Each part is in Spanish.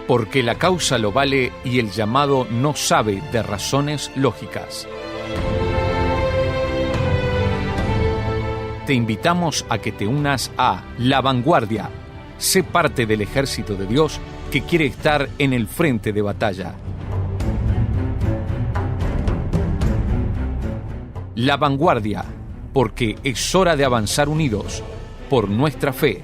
porque la causa lo vale y el llamado no sabe de razones lógicas. Te invitamos a que te unas a La Vanguardia. Sé parte del ejército de Dios que quiere estar en el frente de batalla. La Vanguardia, porque es hora de avanzar unidos por nuestra fe.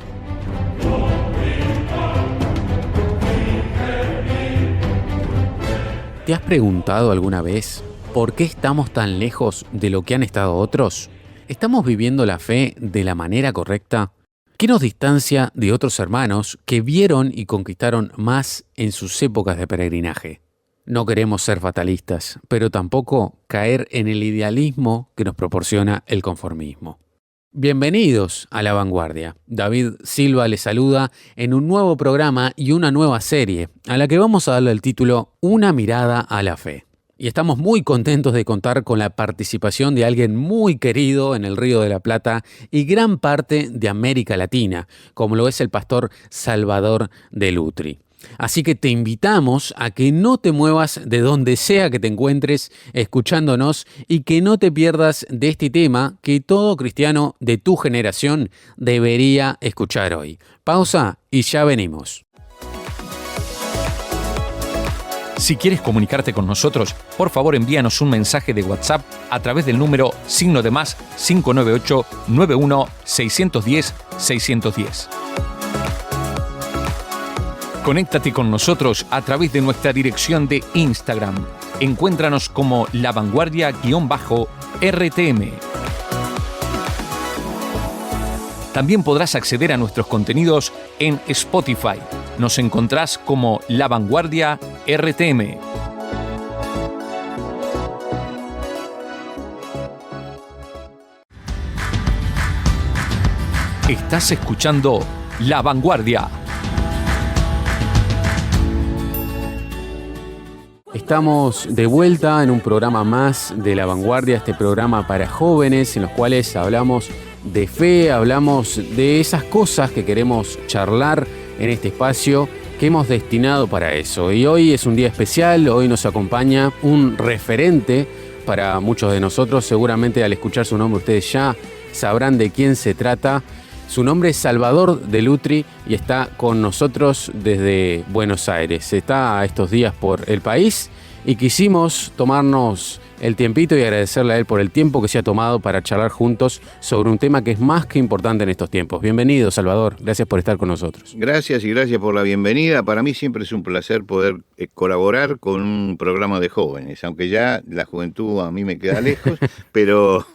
¿Te has preguntado alguna vez por qué estamos tan lejos de lo que han estado otros? ¿Estamos viviendo la fe de la manera correcta? ¿Qué nos distancia de otros hermanos que vieron y conquistaron más en sus épocas de peregrinaje? No queremos ser fatalistas, pero tampoco caer en el idealismo que nos proporciona el conformismo. Bienvenidos a La Vanguardia. David Silva les saluda en un nuevo programa y una nueva serie, a la que vamos a darle el título Una mirada a la fe. Y estamos muy contentos de contar con la participación de alguien muy querido en el Río de la Plata y gran parte de América Latina, como lo es el pastor Salvador Delutri. Así que te invitamos a que no te muevas de donde sea que te encuentres escuchándonos y que no te pierdas de este tema que todo cristiano de tu generación debería escuchar hoy. Pausa y ya venimos. Si quieres comunicarte con nosotros, por favor envíanos un mensaje de WhatsApp a través del número +598 91 610 610. Conéctate con nosotros a través de nuestra dirección de Instagram. Encuéntranos como La Vanguardia_RTM. También podrás acceder a nuestros contenidos en Spotify. Nos encontrás como La Vanguardia RTM. Estás escuchando La Vanguardia. Estamos de vuelta en un programa más de La Vanguardia, este programa para jóvenes en los cuales hablamos de fe, hablamos de esas cosas que queremos charlar en este espacio que hemos destinado para eso. Y hoy es un día especial, hoy nos acompaña un referente para muchos de nosotros. Seguramente al escuchar su nombre ustedes ya sabrán de quién se trata. Su nombre es Salvador Delutri y está con nosotros desde Buenos Aires. Está estos días por el país y quisimos tomarnos el tiempito y agradecerle a él por el tiempo que se ha tomado para charlar juntos sobre un tema que es más que importante en estos tiempos. Bienvenido, Salvador. Gracias por estar con nosotros. Gracias y gracias por la bienvenida. Para mí siempre es un placer poder colaborar con un programa de jóvenes, aunque ya la juventud a mí me queda lejos, pero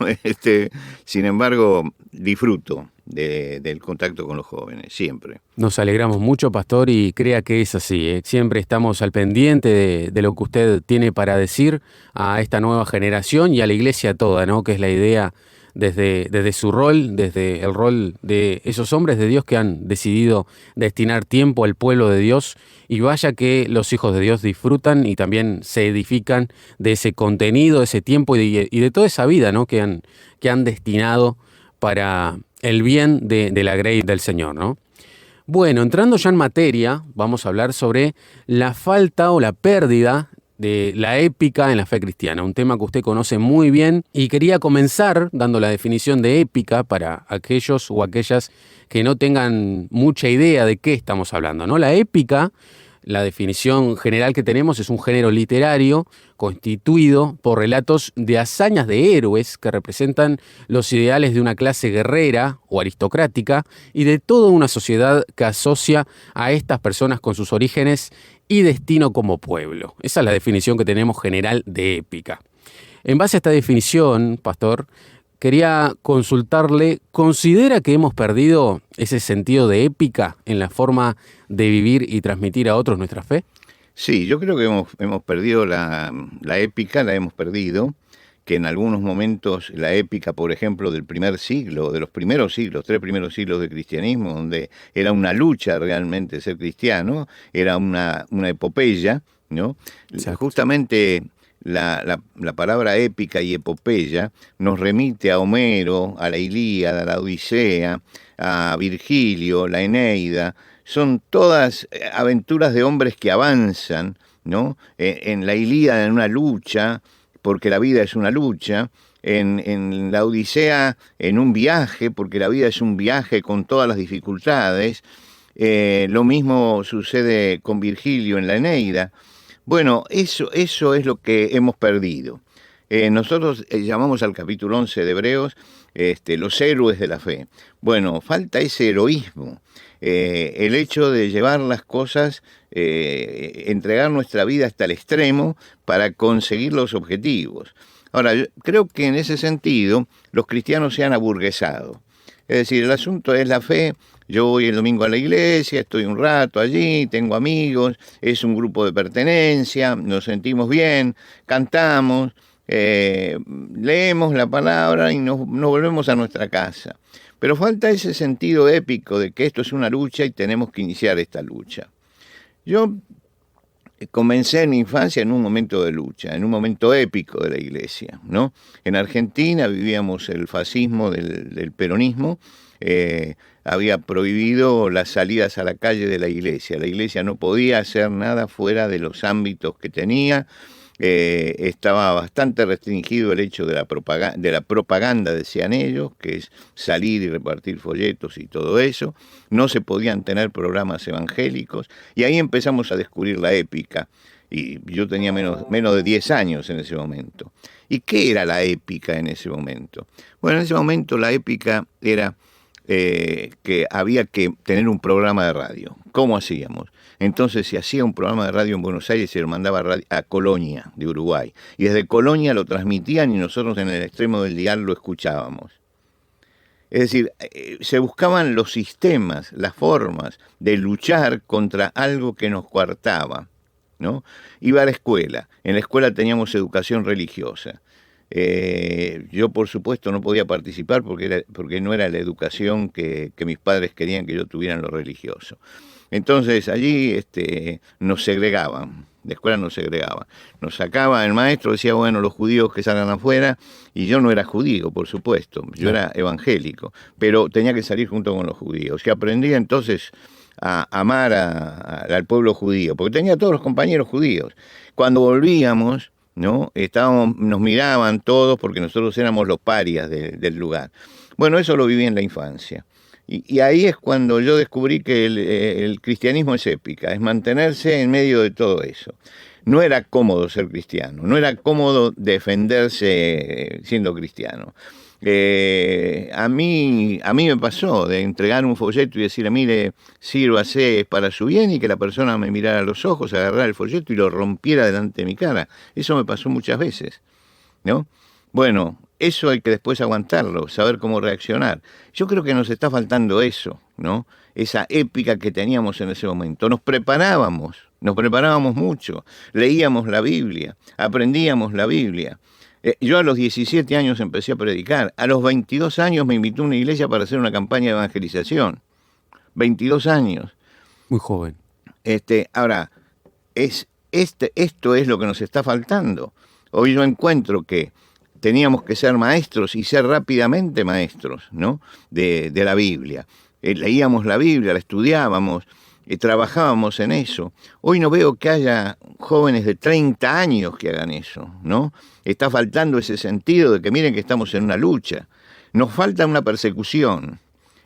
sin embargo disfruto del contacto con los jóvenes, siempre. Nos alegramos mucho, pastor, y crea que es así, ¿eh? Siempre estamos al pendiente de lo que usted tiene para decir a esta nueva generación y a la iglesia toda, ¿no? Que es la idea desde su rol, desde el rol de esos hombres de Dios que han decidido destinar tiempo al pueblo de Dios. Y vaya que los hijos de Dios disfrutan y también se edifican de ese contenido, de ese tiempo y de toda esa vida, ¿no? que han destinado para el bien de la grey del Señor, ¿no? Bueno, entrando ya en materia, vamos a hablar sobre la falta o la pérdida de la épica en la fe cristiana, un tema que usted conoce muy bien, y quería comenzar dando la definición de épica para aquellos o aquellas que no tengan mucha idea de qué estamos hablando, ¿no? La épica, la definición general que tenemos, es un género literario constituido por relatos de hazañas de héroes que representan los ideales de una clase guerrera o aristocrática y de toda una sociedad que asocia a estas personas con sus orígenes y destino como pueblo. Esa es la definición que tenemos general de épica. En base a esta definición, pastor, quería consultarle, ¿considera que hemos perdido ese sentido de épica en la forma de vivir y transmitir a otros nuestra fe? Sí, yo creo que hemos perdido la épica, la hemos perdido, que en algunos momentos la épica, por ejemplo, del primer siglo, de los primeros siglos, 3 primeros siglos de cristianismo, donde era una lucha realmente ser cristiano, era una epopeya, ¿no? Exacto. Justamente la palabra épica y epopeya nos remite a Homero, a la Ilíada, a la Odisea, a Virgilio, la Eneida. Son todas aventuras de hombres que avanzan, ¿no? En la Ilíada, en una lucha, porque la vida es una lucha. En la Odisea, en un viaje, porque la vida es un viaje con todas las dificultades. Lo mismo sucede con Virgilio en la Eneida. Bueno, eso es lo que hemos perdido. Nosotros llamamos al capítulo 11 de Hebreos los héroes de la fe. Bueno, falta ese heroísmo, el hecho de llevar las cosas, entregar nuestra vida hasta el extremo para conseguir los objetivos. Ahora, yo creo que en ese sentido los cristianos se han aburguesado. Es decir, el asunto es la fe. Yo voy el domingo a la iglesia, estoy un rato allí, tengo amigos, es un grupo de pertenencia, nos sentimos bien, cantamos, leemos la palabra y nos volvemos a nuestra casa. Pero falta ese sentido épico de que esto es una lucha y tenemos que iniciar esta lucha. Yo comencé en mi infancia en un momento de lucha, en un momento épico de la iglesia, ¿no? En Argentina vivíamos el fascismo del peronismo, había prohibido las salidas a la calle de la iglesia no podía hacer nada fuera de los ámbitos que tenía, estaba bastante restringido el hecho de la propaganda, decían ellos, que es salir y repartir folletos y todo eso, no se podían tener programas evangélicos, y ahí empezamos a descubrir la épica, y yo tenía menos de 10 años en ese momento. ¿Y qué era la épica en ese momento? Bueno, en ese momento la épica era que había que tener un programa de radio. ¿Cómo hacíamos? Entonces se hacía un programa de radio en Buenos Aires y se lo mandaba a Colonia, de Uruguay. Y desde Colonia lo transmitían y nosotros en el extremo del dial lo escuchábamos. Es decir, se buscaban los sistemas, las formas de luchar contra algo que nos coartaba, ¿no? Iba a la escuela. En la escuela teníamos educación religiosa. Yo por supuesto no podía participar porque no era la educación que mis padres querían que yo tuviera en lo religioso. Entonces allí nos segregaban, la escuela nos segregaba. Nos sacaba el maestro, decía, bueno, los judíos que salgan afuera, y yo no era judío, por supuesto, yo era evangélico, pero tenía que salir junto con los judíos. Y aprendí entonces a amar al pueblo judío, porque tenía todos los compañeros judíos. Cuando volvíamos, ¿no? Nos miraban todos porque nosotros éramos los parias del lugar. Bueno, eso lo viví en la infancia. Y ahí es cuando yo descubrí que el cristianismo es épica, es mantenerse en medio de todo eso. No era cómodo ser cristiano, no era cómodo defenderse siendo cristiano. A mí me pasó de entregar un folleto y decirle, mire, sírvase, es para su bien, y que la persona me mirara a los ojos, agarrara el folleto y lo rompiera delante de mi cara. Eso me pasó muchas veces, ¿no? Bueno, eso hay que después aguantarlo, saber cómo reaccionar. Yo creo que nos está faltando eso, ¿no? Esa épica que teníamos en ese momento. Nos preparábamos mucho, leíamos la Biblia, aprendíamos la Biblia. Yo a los 17 años empecé a predicar. A los 22 años me invitó a una iglesia para hacer una campaña de evangelización. 22 años. Muy joven. Ahora, esto es lo que nos está faltando. Hoy yo encuentro que teníamos que ser maestros y ser rápidamente maestros, ¿no? de la Biblia. Leíamos la Biblia, la estudiábamos, trabajábamos en eso. Hoy no veo que haya jóvenes de 30 años que hagan eso, ¿no? Está faltando ese sentido de que miren que estamos en una lucha. Nos falta una persecución.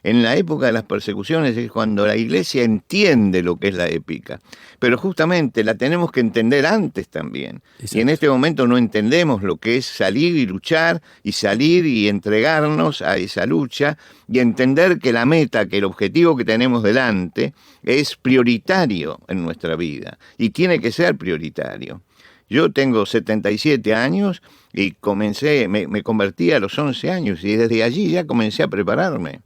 En la época de las persecuciones es cuando la iglesia entiende lo que es la épica. Pero justamente la tenemos que entender antes también. Exacto. Y en este momento no entendemos lo que es salir y luchar, y salir y entregarnos a esa lucha, y entender que la meta, que el objetivo que tenemos delante es prioritario en nuestra vida, y tiene que ser prioritario. Yo tengo 77 años y me convertí a los 11 años, y desde allí ya comencé a prepararme.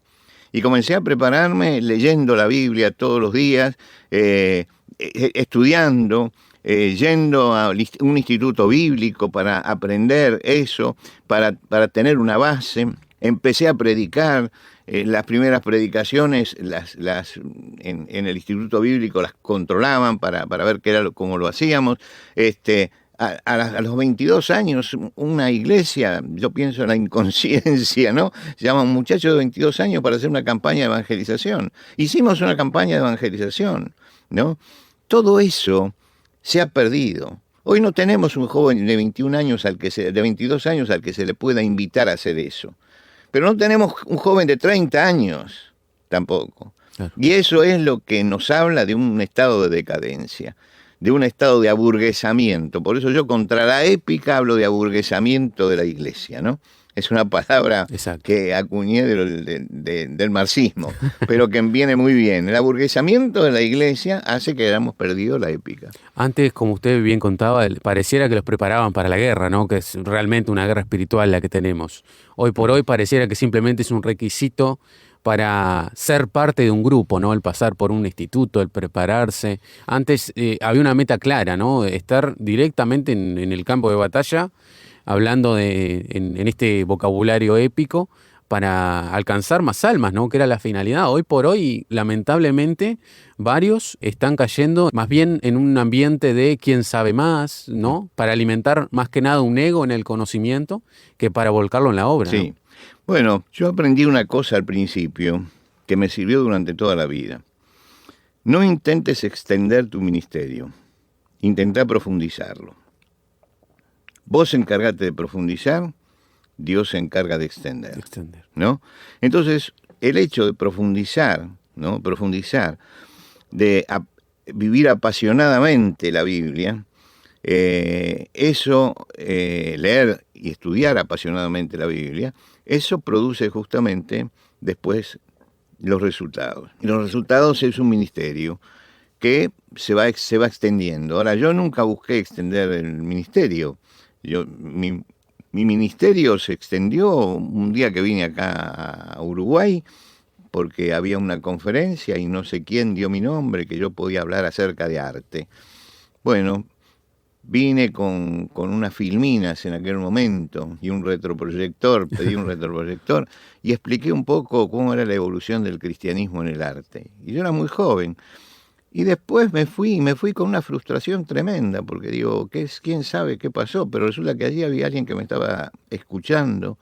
Y comencé a prepararme leyendo la Biblia todos los días, estudiando, yendo a un instituto bíblico para aprender eso, para tener una base. Empecé a predicar. Las primeras predicaciones en el instituto bíblico las controlaban para ver cómo lo hacíamos. a los 22 años, una iglesia, yo pienso en la inconsciencia, ¿no? Llama a un muchacho de 22 años para hacer una campaña de evangelización. Hicimos una campaña de evangelización, ¿no? Todo eso se ha perdido. Hoy no tenemos un joven de 21 años de 22 años al que se le pueda invitar a hacer eso. Pero no tenemos un joven de 30 años tampoco. Claro. Y eso es lo que nos habla de un estado de decadencia, de un estado de aburguesamiento. Por eso yo contra la épica hablo de aburguesamiento de la iglesia, ¿no? Es una palabra Exacto. que acuñé del marxismo, pero que viene muy bien. El aburguesamiento de la iglesia hace que hayamos perdido la épica. Antes, como usted bien contaba, pareciera que los preparaban para la guerra, ¿no? Que es realmente una guerra espiritual la que tenemos. Hoy por hoy pareciera que simplemente es un requisito para ser parte de un grupo, ¿no? El pasar por un instituto, el prepararse. Antes había una meta clara, ¿no? Estar directamente en el campo de batalla, hablando en este vocabulario épico, para alcanzar más almas, ¿no? Que era la finalidad. Hoy por hoy, lamentablemente, varios están cayendo más bien en un ambiente de quién sabe más, ¿no? Para alimentar más que nada un ego en el conocimiento que para volcarlo en la obra. Sí. ¿No? Bueno, yo aprendí una cosa al principio que me sirvió durante toda la vida. No intentes extender tu ministerio, intenta profundizarlo. Vos encargate de profundizar, Dios se encarga de extender. ¿No? Entonces, el hecho de profundizar, ¿no? De vivir apasionadamente la Biblia, leer y estudiar apasionadamente la Biblia, eso produce justamente después los resultados. Y los resultados es un ministerio que se va extendiendo. Ahora, yo nunca busqué extender el ministerio. Mi ministerio se extendió un día que vine acá a Uruguay, porque había una conferencia y no sé quién dio mi nombre, que yo podía hablar acerca de arte. Bueno, vine con unas filminas en aquel momento y un retroproyector, pedí un retroproyector y expliqué un poco cómo era la evolución del cristianismo en el arte. Y yo era muy joven. Y después me fui con una frustración tremenda, porque digo, ¿quién sabe qué pasó? Pero resulta que allí había alguien que me estaba escuchando,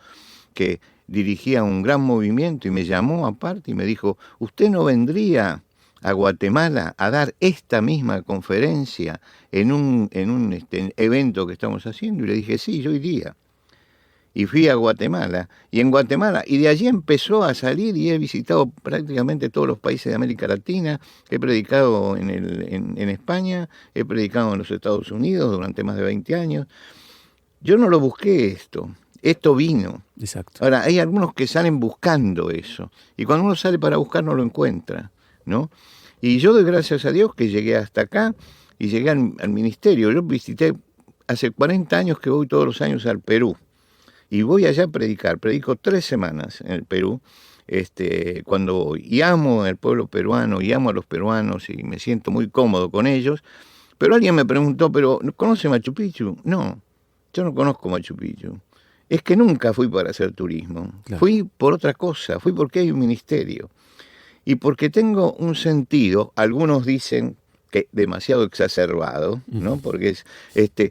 que dirigía un gran movimiento y me llamó aparte y me dijo, ¿usted no vendría a Guatemala a dar esta misma conferencia en un evento que estamos haciendo? Y le dije, sí, yo iría. Y fui a Guatemala, y de allí empezó a salir y he visitado prácticamente todos los países de América Latina, he predicado en España, he predicado en los Estados Unidos durante más de 20 años. Yo no lo busqué esto vino. Exacto. Ahora, hay algunos que salen buscando eso, y cuando uno sale para buscar no lo encuentra, ¿no? Y yo doy gracias a Dios que llegué hasta acá y llegué al ministerio. Yo visité, hace 40 años que voy todos los años al Perú. Y voy allá a predicar, predico 3 semanas en el Perú, cuando voy. Y amo al pueblo peruano, y amo a los peruanos, y me siento muy cómodo con ellos. Pero alguien me preguntó, ¿pero conoce Machu Picchu? No, yo no conozco Machu Picchu. Es que nunca fui para hacer turismo. Claro. Fui por otra cosa, fui porque hay un ministerio. Y porque tengo un sentido, algunos dicen que demasiado exacerbado, ¿no? Porque es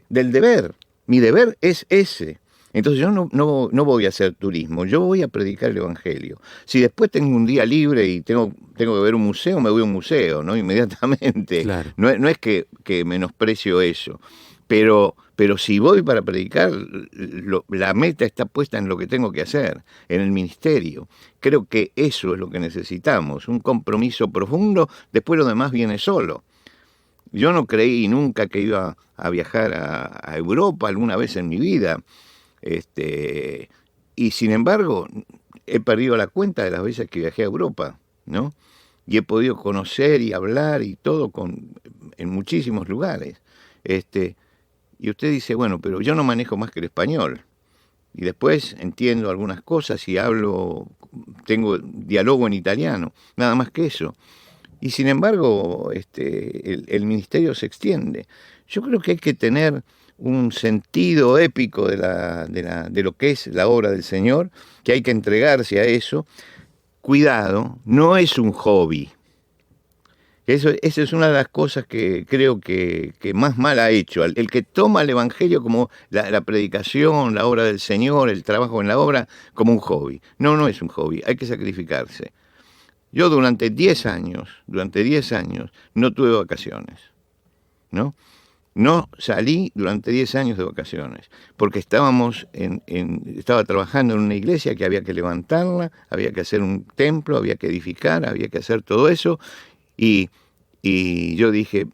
del deber. Mi deber es ese. Entonces yo no voy a hacer turismo, yo voy a predicar el Evangelio. Si después tengo un día libre y tengo que ver un museo, me voy a un museo, ¿no? Inmediatamente. Claro. No es que menosprecio eso, pero si voy para predicar, la meta está puesta en lo que tengo que hacer, en el ministerio. Creo que eso es lo que necesitamos, un compromiso profundo, después lo demás viene solo. Yo no creí nunca que iba a viajar a Europa alguna vez en mi vida. Y sin embargo, he perdido la cuenta de las veces que viajé a Europa, ¿no? Y he podido conocer y hablar y todo en muchísimos lugares. Y usted dice, bueno, pero yo no manejo más que el español. Y después entiendo algunas cosas y tengo diálogo en italiano, nada más que eso. Y sin embargo, el ministerio se extiende. Yo creo que hay que tener un sentido épico de lo que es la obra del Señor, que hay que entregarse a eso. Cuidado, no es un hobby. Esa es una de las cosas que creo que más mal ha hecho. El que toma el Evangelio como la predicación, la obra del Señor, el trabajo en la obra, como un hobby. No, no es un hobby, hay que sacrificarse. Yo durante 10 años, no tuve vacaciones, ¿no? No salí durante 10 años de vacaciones, porque estaba trabajando en una iglesia que había que levantarla, había que hacer un templo, había que edificar, había que hacer todo eso, y yo dije,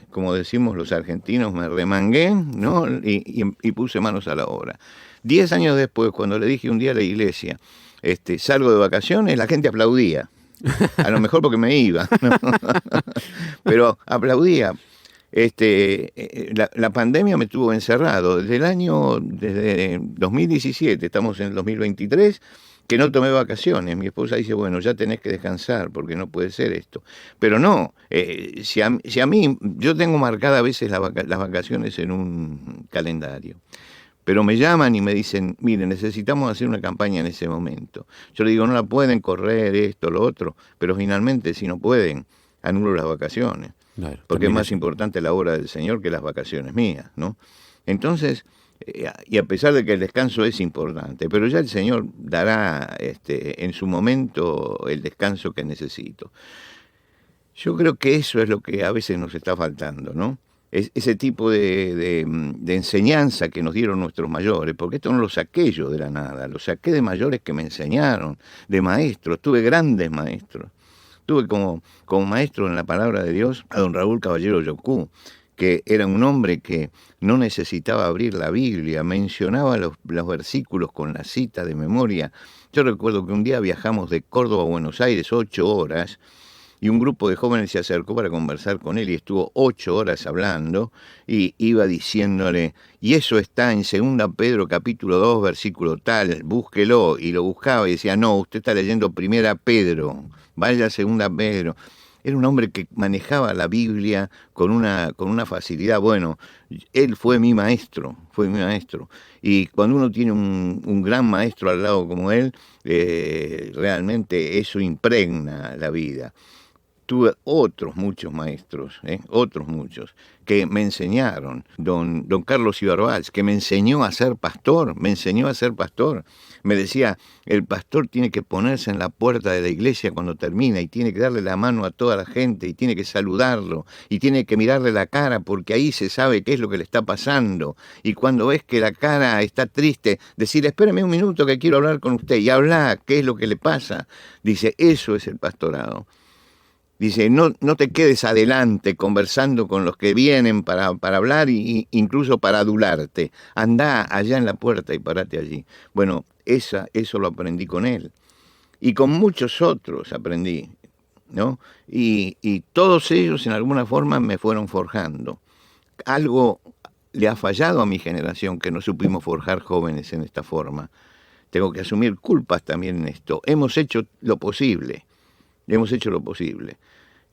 como decimos los argentinos, me remangué, ¿no? Y puse manos a la obra. 10 años después, cuando le dije un día a la iglesia, salgo de vacaciones, la gente aplaudía. A lo mejor porque me iba, ¿no? Pero aplaudía. La pandemia me tuvo encerrado desde 2017, estamos en el 2023, que no tomé vacaciones. Mi esposa dice, bueno, ya tenés que descansar porque no puede ser esto. Pero no, si a mí, yo tengo marcadas a veces las vacaciones en un calendario, pero me llaman y me dicen, mire, necesitamos hacer una campaña en ese momento. Yo le digo, no la pueden correr, esto, lo otro, pero finalmente si no pueden, anulo las vacaciones. Claro, Porque es más importante la obra del Señor que las vacaciones mías, ¿no? Entonces, y a pesar de que el descanso es importante, pero ya el Señor dará en su momento el descanso que necesito. Yo creo que eso es lo que a veces nos está faltando, ¿no? Ese tipo de enseñanza que nos dieron nuestros mayores, porque esto no lo saqué yo de la nada, lo saqué de mayores que me enseñaron, de maestros, tuve grandes maestros. Tuve como maestro en la palabra de Dios a don Raúl Caballero Yocú, que era un hombre que no necesitaba abrir la Biblia, mencionaba los versículos con la cita de memoria. Yo recuerdo que un día viajamos de Córdoba a Buenos Aires 8 horas, y un grupo de jóvenes se acercó para conversar con él y estuvo 8 horas hablando y iba diciéndole, y eso está en 2 Pedro capítulo 2 versículo tal, búsquelo, y lo buscaba y decía, no, usted está leyendo 1 Pedro, vaya a 2 Pedro. Era un hombre que manejaba la Biblia con una facilidad. Bueno, él fue mi maestro. Y cuando uno tiene un gran maestro al lado como él, realmente eso impregna la vida. Tuve otros maestros, muchos, que me enseñaron. Don Carlos Ibarbals, que me enseñó a ser pastor. Me decía, el pastor tiene que ponerse en la puerta de la iglesia cuando termina y tiene que darle la mano a toda la gente y tiene que saludarlo y tiene que mirarle la cara porque ahí se sabe qué es lo que le está pasando. Y cuando ves que la cara está triste, decir, espérame un minuto que quiero hablar con usted y habla, ¿qué es lo que le pasa? Dice, eso es el pastorado. Dice, no te quedes adelante conversando con los que vienen para hablar e incluso para adularte. Andá allá en la puerta y parate allí. Bueno, eso lo aprendí con él. Y con muchos otros aprendí, ¿no? Y todos ellos en alguna forma me fueron forjando. Algo le ha fallado a mi generación que no supimos forjar jóvenes en esta forma. Tengo que asumir culpas también en esto. Hemos hecho lo posible.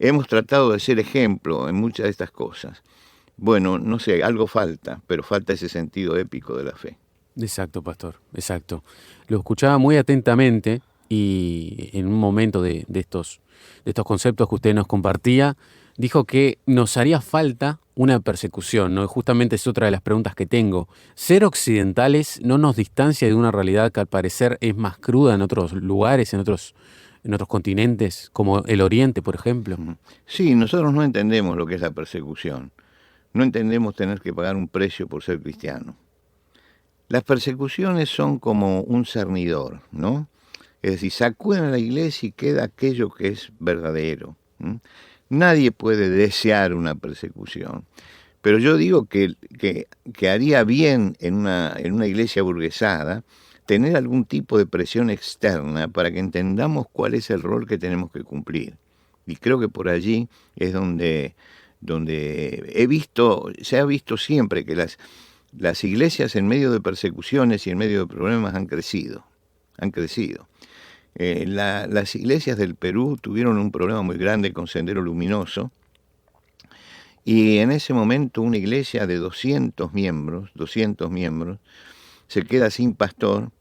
Hemos tratado de ser ejemplo en muchas de estas cosas. Bueno, no sé, algo falta, pero falta ese sentido épico de la fe. Exacto, pastor, exacto. Lo escuchaba muy atentamente y en un momento de estos conceptos que usted nos compartía, dijo que nos haría falta una persecución, ¿no? Justamente es otra de las preguntas que tengo. ¿Ser occidentales no nos distancia de una realidad que al parecer es más cruda en otros lugares, en otros continentes, como el Oriente, por ejemplo? Sí, nosotros no entendemos lo que es la persecución. No entendemos tener que pagar un precio por ser cristiano. Las persecuciones son como un cernidor, ¿no? Es decir, sacuden a la iglesia y queda aquello que es verdadero. Nadie puede desear una persecución. Pero yo digo que haría bien en una iglesia burguesada tener algún tipo de presión externa para que entendamos cuál es el rol que tenemos que cumplir. Y creo que por allí es donde se ha visto siempre que las iglesias en medio de persecuciones y en medio de problemas han crecido. Las iglesias del Perú tuvieron un problema muy grande con Sendero Luminoso, y en ese momento una iglesia de 200 miembros, se queda sin pastor,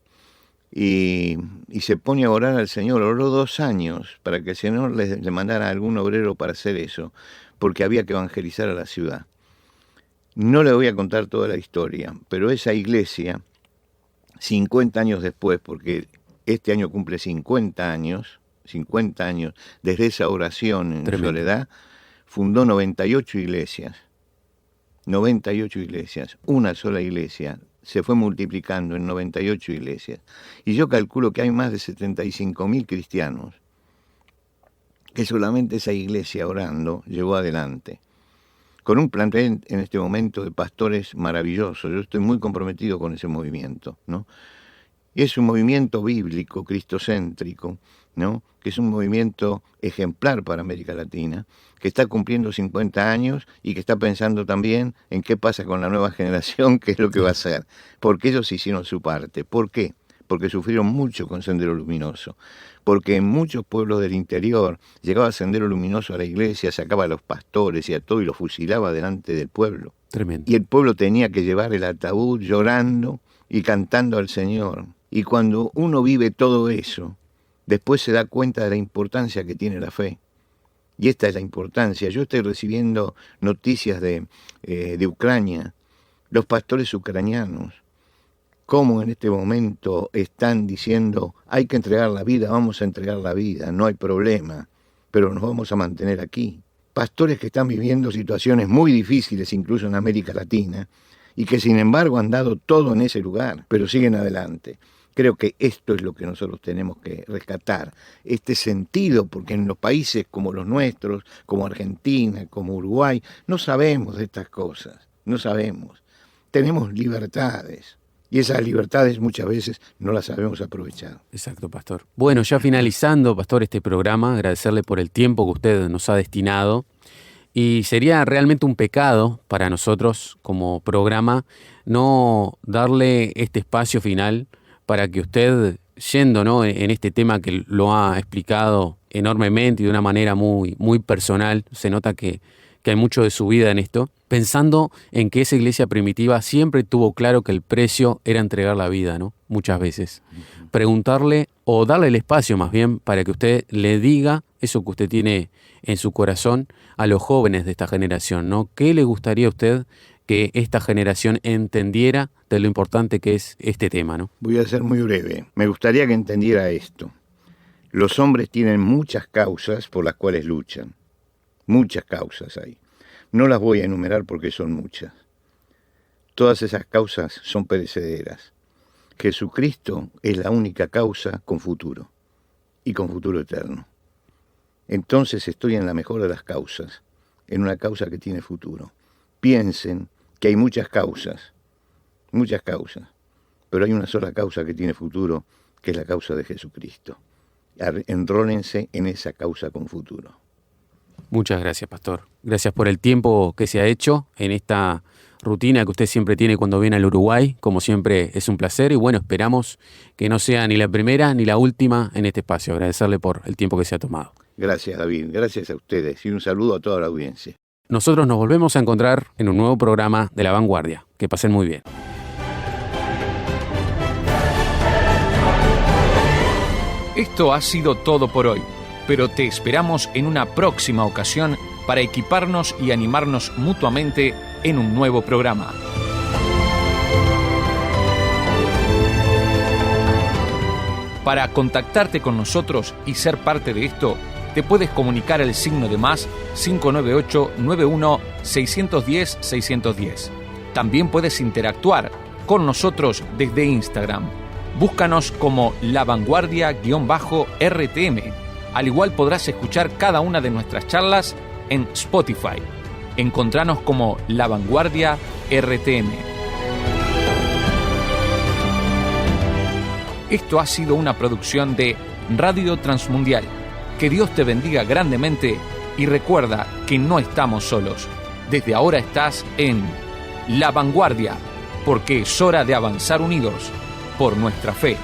y se pone a orar al Señor. Oró 2 años para que el Señor le mandara a algún obrero para hacer eso, porque había que evangelizar a la ciudad. No le voy a contar toda la historia, pero esa iglesia, 50 años después, porque este año cumple 50 años desde esa oración en soledad, fundó 98 iglesias, una sola iglesia, se fue multiplicando en 98 iglesias. Y yo calculo que hay más de 75.000 cristianos que solamente esa iglesia orando llevó adelante. Con un plantel en este momento de pastores maravillosos. Yo estoy muy comprometido con ese movimiento, ¿no? Y es un movimiento bíblico, cristocéntrico, ¿no? Que es un movimiento ejemplar para América Latina, que está cumpliendo 50 años y que está pensando también en qué pasa con la nueva generación, qué es lo que va a hacer. Porque ellos hicieron su parte. ¿Por qué? Porque sufrieron mucho con Sendero Luminoso. Porque en muchos pueblos del interior llegaba Sendero Luminoso a la iglesia, sacaba a los pastores y a todo y los fusilaba delante del pueblo. Tremendo. Y el pueblo tenía que llevar el ataúd llorando y cantando al Señor. Y cuando uno vive todo eso, después se da cuenta de la importancia que tiene la fe. Y esta es la importancia. Yo estoy recibiendo noticias de Ucrania, los pastores ucranianos, cómo en este momento están diciendo, hay que entregar la vida, vamos a entregar la vida, no hay problema, pero nos vamos a mantener aquí. Pastores que están viviendo situaciones muy difíciles, incluso en América Latina, y que sin embargo han dado todo en ese lugar, pero siguen adelante. Creo que esto es lo que nosotros tenemos que rescatar, este sentido, porque en los países como los nuestros, como Argentina, como Uruguay, no sabemos de estas cosas, no sabemos. Tenemos libertades y esas libertades muchas veces no las sabemos aprovechar. Exacto, pastor. Bueno, ya finalizando, pastor, este programa, agradecerle por el tiempo que usted nos ha destinado. Y sería realmente un pecado para nosotros como programa no darle este espacio final para que usted, yendo, ¿no?, en este tema que lo ha explicado enormemente y de una manera muy, muy personal, se nota que hay mucho de su vida en esto, pensando en que esa iglesia primitiva siempre tuvo claro que el precio era entregar la vida, ¿no? Muchas veces. Preguntarle o darle el espacio más bien para que usted le diga eso que usted tiene en su corazón a los jóvenes de esta generación, ¿no? ¿Qué le gustaría a usted que esta generación entendiera de lo importante que es este tema, ¿no? Voy a ser muy breve. Me gustaría que entendiera esto. Los hombres tienen muchas causas por las cuales luchan. Muchas causas hay. No las voy a enumerar porque son muchas. Todas esas causas son perecederas. Jesucristo es la única causa con futuro, y con futuro eterno. Entonces estoy en la mejor de las causas, en una causa que tiene futuro. Piensen que hay muchas causas, pero hay una sola causa que tiene futuro, que es la causa de Jesucristo. Enrólense en esa causa con futuro. Muchas gracias, pastor. Gracias por el tiempo que se ha hecho en esta rutina que usted siempre tiene cuando viene al Uruguay. Como siempre, es un placer y bueno, esperamos que no sea ni la primera ni la última en este espacio. Agradecerle por el tiempo que se ha tomado. Gracias, David. Gracias a ustedes y un saludo a toda la audiencia. Nosotros nos volvemos a encontrar en un nuevo programa de La Vanguardia. Que pasen muy bien. Esto ha sido todo por hoy, pero te esperamos en una próxima ocasión para equiparnos y animarnos mutuamente en un nuevo programa. Para contactarte con nosotros y ser parte de esto, te puedes comunicar al signo de más 598-91-610-610. También puedes interactuar con nosotros desde Instagram. Búscanos como La Vanguardia-RTM. Al igual podrás escuchar cada una de nuestras charlas en Spotify. Encontranos como La Vanguardia RTM. Esto ha sido una producción de Radio Transmundial. Que Dios te bendiga grandemente y recuerda que no estamos solos. Desde ahora estás en La Vanguardia, porque es hora de avanzar unidos por nuestra fe.